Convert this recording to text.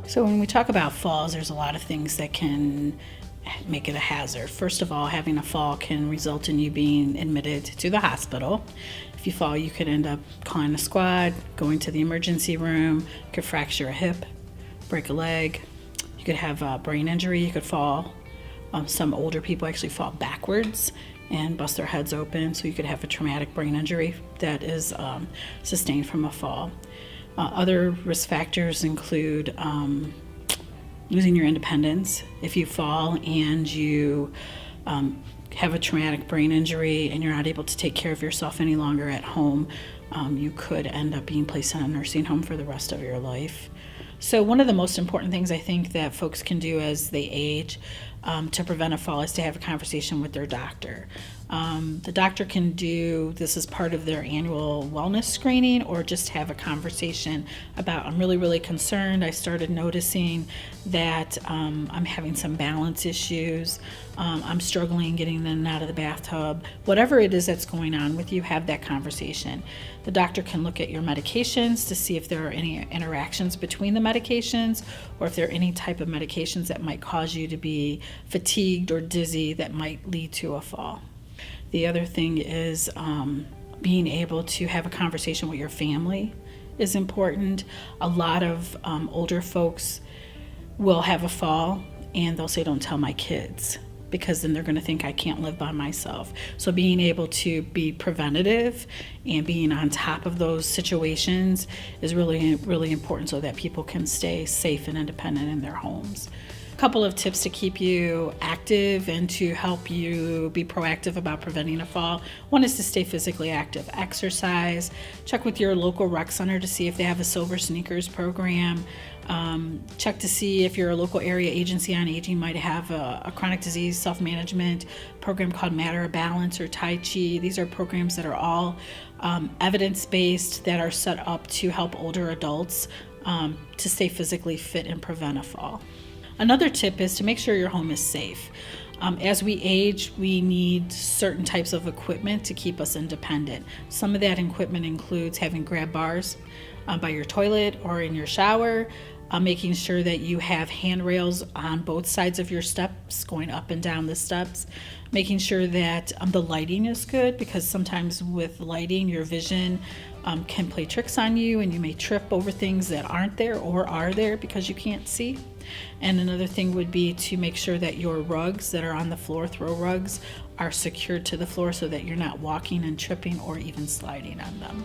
So when we talk about falls, there's a lot of things that can make it a hazard. First of all, having a fall can result in you being admitted to the hospital. If you fall, you could end up calling a squad, going to the emergency room, you could fracture a hip, break a leg, you could have a brain injury, you could fall. Some older people actually fall backwards and bust their heads open, so you could have a traumatic brain injury that is sustained from a fall. Other risk factors include losing your independence. If you fall and you have a traumatic brain injury and you're not able to take care of yourself any longer at home, you could end up being placed in a nursing home for the rest of your life. So one of the most important things I think that folks can do as they age to prevent a fall is to have a conversation with their doctor. The doctor can do this as part of their annual wellness screening, or just have a conversation about, I'm really concerned. I started noticing that I'm having some balance issues. I'm struggling getting in and out of the bathtub. Whatever it is that's going on with you, have that conversation. The doctor can look at your medications to see if there are any interactions between the medications, or if there are any type of medications that might cause you to be fatigued or dizzy that might lead to a fall. The other thing is being able to have a conversation with your family is important. A lot of older folks will have a fall and they'll say, don't tell my kids, because then they're going to think I can't live by myself. So being able to be preventative and being on top of those situations is really important, so that people can stay safe and independent in their homes. Couple of tips to keep you active and to help you be proactive about preventing a fall. One is to stay physically active. Exercise. Check with your local rec center to see if they have a Silver Sneakers program. Check to see if your local area agency on aging might have a chronic disease self-management program called Matter of Balance or Tai Chi. These are programs that are all evidence-based, that are set up to help older adults to stay physically fit and prevent a fall. Another tip is to make sure your home is safe. As we age, we need certain types of equipment to keep us independent. Some of that equipment includes having grab bars by your toilet or in your shower, making sure that you have handrails on both sides of your steps going up and down the steps, making sure that the lighting is good, because sometimes with lighting your vision can play tricks on you and you may trip over things that aren't there or are there because you can't see. And another thing would be to make sure that your rugs that are on the floor, throw rugs, are secured to the floor so that you're not walking and tripping or even sliding on them.